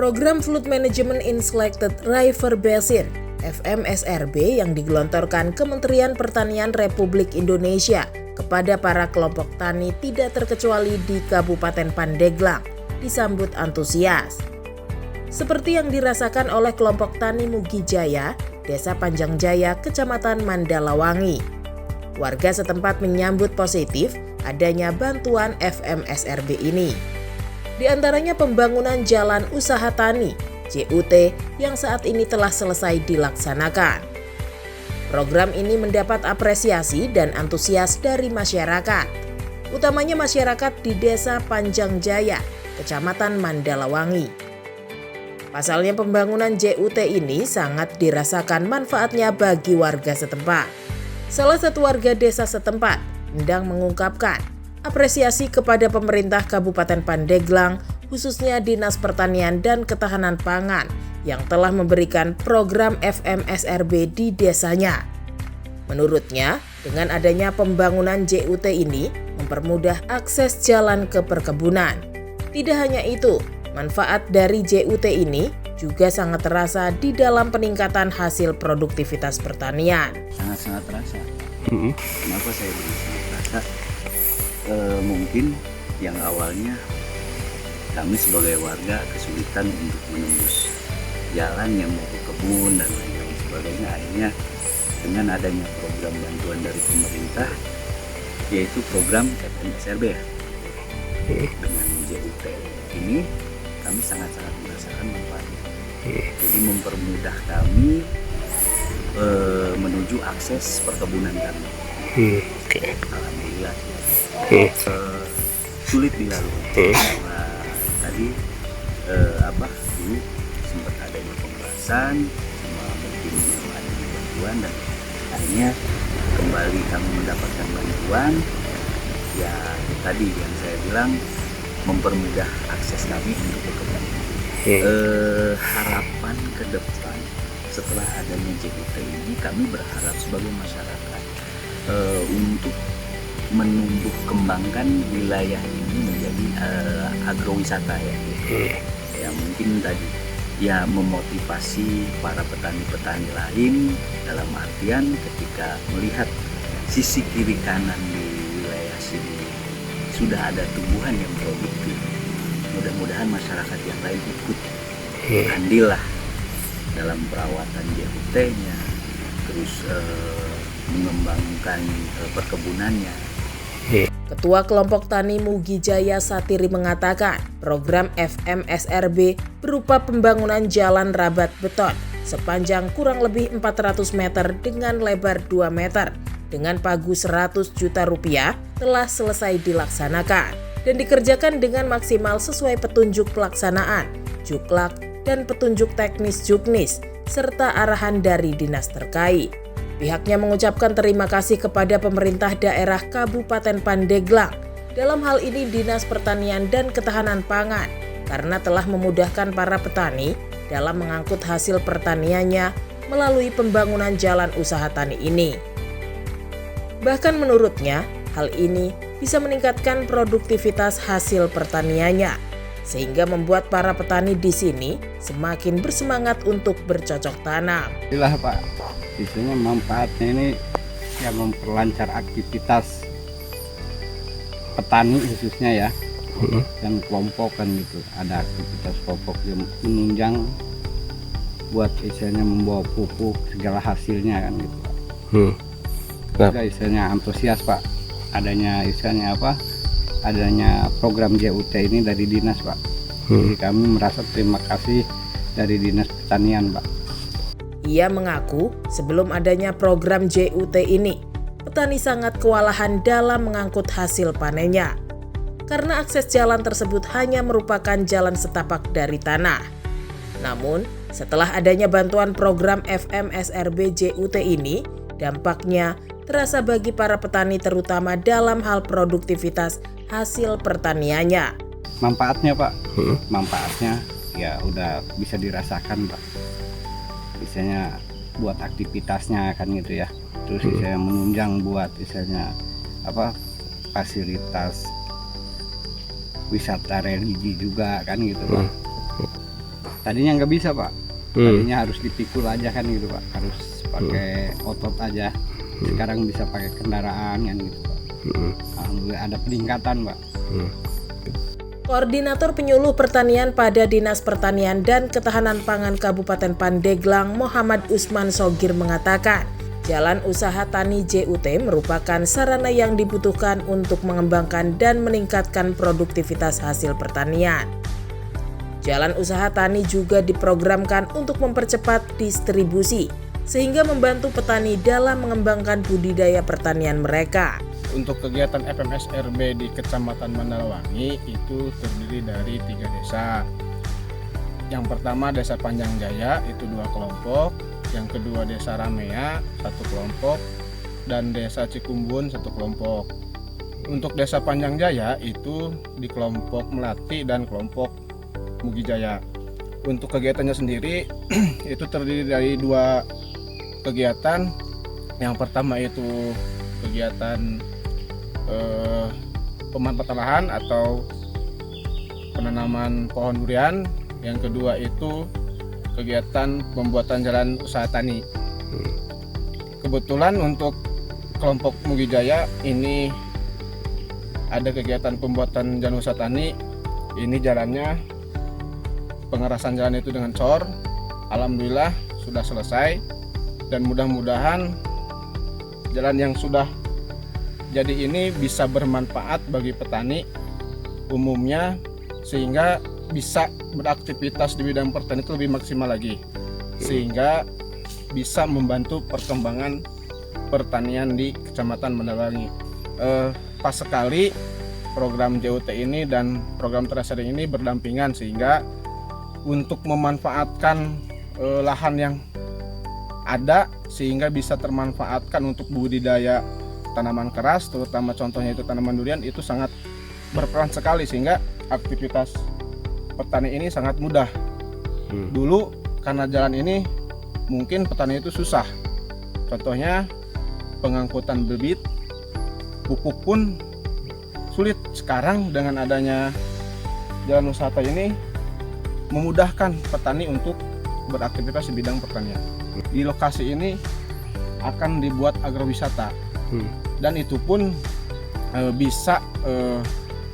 Program Flood Management in Selected River Basin (FMSRB) yang digelontorkan Kementerian Pertanian Republik Indonesia kepada para kelompok tani tidak terkecuali di Kabupaten Pandeglang disambut antusias. Seperti yang dirasakan oleh kelompok tani Mugi Jaya, Desa Panjang Jaya, Kecamatan Mandalawangi. Warga setempat menyambut positif adanya bantuan FMSRB ini. Di antaranya pembangunan jalan usaha tani (JUT) yang saat ini telah selesai dilaksanakan. Program ini mendapat apresiasi dan antusias dari masyarakat, utamanya masyarakat di Desa Panjang Jaya, Kecamatan Mandalawangi. Pasalnya pembangunan JUT ini sangat dirasakan manfaatnya bagi warga setempat. Salah satu warga desa setempat hendak mengungkapkan apresiasi kepada pemerintah Kabupaten Pandeglang, khususnya Dinas Pertanian dan Ketahanan Pangan yang telah memberikan program FMSRB di desanya. Menurutnya, dengan adanya pembangunan JUT ini mempermudah akses jalan ke perkebunan. Tidak hanya itu, manfaat dari JUT ini juga sangat terasa di dalam peningkatan hasil produktivitas pertanian. Sangat-sangat terasa. Kenapa saya bilang sangat terasa? Mungkin yang awalnya kami sebagai warga kesulitan untuk menembus jalan yang mau ke kebun dan lain-lain sebagainya. Akhirnya dengan adanya program bantuan dari pemerintah, yaitu program FMSRB dengan JUT ini, kami sangat-sangat merasakan manfaatnya. Jadi mempermudah kami menuju akses perkebunan kami. Alhamdulillah. Sulit dilalui karena tadi dulu sempat adanya pembahasan sama mungkin adanya bantuan, dan akhirnya kembali kami mendapatkan bantuan. Ya tadi yang saya bilang mempermudah akses kami untuk berkebun. Harapan ke depan setelah adanya JUT ini, kami berharap sebagai masyarakat untuk menumbuh kembangkan wilayah ini menjadi agrowisata ya. Ya mungkin tadi ya memotivasi para petani-petani lain, dalam artian ketika melihat sisi kiri kanan di wilayah sini sudah ada tumbuhan yang produktif, mudah-mudahan masyarakat yang lain ikut andil lah dalam perawatan JUT-nya, terus mengembangkan perkebunannya. Ketua Kelompok Tani Mugi Jaya Satiri mengatakan program FMSRB berupa pembangunan jalan rabat beton sepanjang kurang lebih 400 meter dengan lebar 2 meter dengan pagu 100 juta rupiah telah selesai dilaksanakan dan dikerjakan dengan maksimal sesuai petunjuk pelaksanaan, juklak, dan petunjuk teknis juknis serta arahan dari dinas terkait. Pihaknya mengucapkan terima kasih kepada pemerintah daerah Kabupaten Pandeglang, dalam hal ini Dinas Pertanian dan Ketahanan Pangan, karena telah memudahkan para petani dalam mengangkut hasil pertaniannya melalui pembangunan jalan usaha tani ini. Bahkan menurutnya, hal ini bisa meningkatkan produktivitas hasil pertaniannya, sehingga membuat para petani di sini semakin bersemangat untuk bercocok tanam. Inilah Pak, isinya manfaatnya ini yang memperlancar aktivitas petani khususnya ya, dan kelompok kan gitu. Ada aktivitas kelompok yang menunjang buat istilahnya membawa pupuk segala hasilnya kan gitu Pak. Juga istilahnya antusias Pak, adanya istilahnya adanya program JUT ini dari dinas Pak. Jadi kami merasa terima kasih dari Dinas Pertanian Pak. Ia mengaku sebelum adanya program JUT ini, petani sangat kewalahan dalam mengangkut hasil panennya. Karena akses jalan tersebut hanya merupakan jalan setapak dari tanah. Namun, setelah adanya bantuan program FMSRB JUT ini, dampaknya terasa bagi para petani terutama dalam hal produktivitas hasil pertaniannya. Manfaatnya Pak, manfaatnya ya udah bisa dirasakan Pak. Misalnya buat aktivitasnya kan gitu ya, terus saya menunjang buat misalnya fasilitas wisata religi juga kan gitu Pak. Tadinya nggak bisa Pak, tadinya harus dipikul aja kan gitu Pak, harus pakai otot aja. Sekarang bisa pakai kendaraan kan gitu Pak. Alhamdulillah ada peningkatan Pak. Koordinator Penyuluh Pertanian pada Dinas Pertanian dan Ketahanan Pangan Kabupaten Pandeglang, Muhammad Usman Sogir mengatakan, Jalan Usaha Tani JUT merupakan sarana yang dibutuhkan untuk mengembangkan dan meningkatkan produktivitas hasil pertanian. Jalan Usaha Tani juga diprogramkan untuk mempercepat distribusi, sehingga membantu petani dalam mengembangkan budidaya pertanian mereka. Untuk kegiatan FMSRB di Kecamatan Mandalawangi itu terdiri dari 3 desa. Yang pertama Desa Panjang Jaya itu 2 kelompok, yang kedua Desa Ramea 1 kelompok, dan Desa Cikumbun 1 kelompok. Untuk Desa Panjang Jaya itu di kelompok Melati dan kelompok Mugi Jaya. Untuk kegiatannya sendiri itu terdiri dari 2 kegiatan. Yang pertama itu kegiatan pemanfaatan lahan atau penanaman pohon durian. Yang kedua itu kegiatan pembuatan jalan usaha tani. Kebetulan untuk kelompok Mugi Jaya ini ada kegiatan pembuatan jalan usaha tani. Ini jalannya pengerasan jalan itu dengan cor. Alhamdulillah sudah selesai, dan mudah-mudahan jalan yang sudah jadi ini bisa bermanfaat bagi petani umumnya, sehingga bisa beraktivitas di bidang pertanian itu lebih maksimal lagi, sehingga bisa membantu perkembangan pertanian di Kecamatan Mandalawangi. Pas sekali program JUT ini dan program terasering ini berdampingan, sehingga untuk memanfaatkan lahan yang ada sehingga bisa termanfaatkan untuk budidaya tanaman keras, terutama contohnya itu tanaman durian, itu sangat berperan sekali, sehingga aktivitas petani ini sangat mudah. Dulu karena jalan ini mungkin petani itu susah, contohnya pengangkutan bibit, pupuk pun sulit. Sekarang dengan adanya jalan usaha ini memudahkan petani untuk beraktivitas di bidang pertanian. Di lokasi ini akan dibuat agrowisata, dan itu pun bisa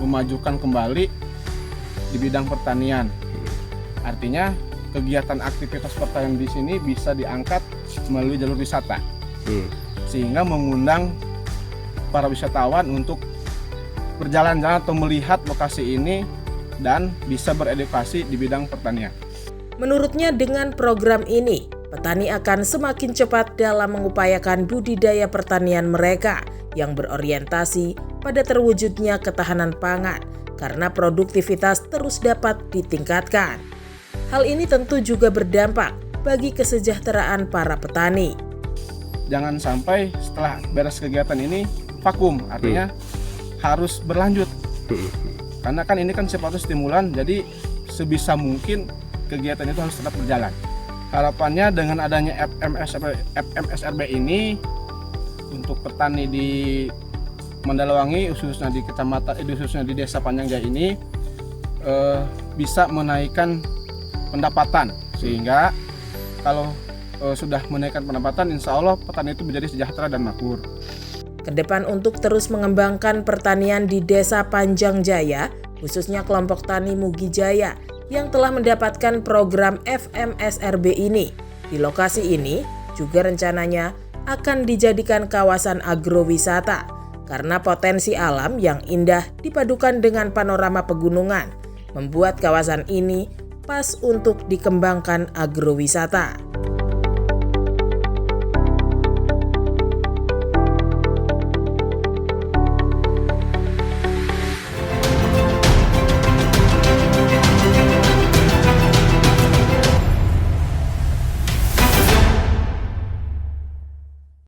memajukan kembali di bidang pertanian. Artinya kegiatan aktivitas pertanian di sini bisa diangkat melalui jalur wisata, sehingga mengundang para wisatawan untuk berjalan-jalan atau melihat lokasi ini dan bisa beredukasi di bidang pertanian. Menurutnya, dengan program ini, petani akan semakin cepat dalam mengupayakan budidaya pertanian mereka yang berorientasi pada terwujudnya ketahanan pangan, karena produktivitas terus dapat ditingkatkan. Hal ini tentu juga berdampak bagi kesejahteraan para petani. Jangan sampai setelah beres kegiatan ini vakum, artinya harus berlanjut. Karena kan ini kan sifatnya stimulan, jadi sebisa mungkin kegiatan itu harus tetap berjalan. Harapannya dengan adanya FMSRB ini untuk petani di Mandalawangi, khususnya di kecamatan, khususnya di Desa Panjang Jaya ini bisa menaikkan pendapatan, sehingga kalau sudah menaikkan pendapatan, insya Allah petani itu menjadi sejahtera dan makmur. Kedepan untuk terus mengembangkan pertanian di Desa Panjang Jaya, khususnya kelompok tani Mugi Jaya yang telah mendapatkan program FMSRB ini. Di lokasi ini juga rencananya akan dijadikan kawasan agrowisata karena potensi alam yang indah dipadukan dengan panorama pegunungan membuat kawasan ini pas untuk dikembangkan agrowisata.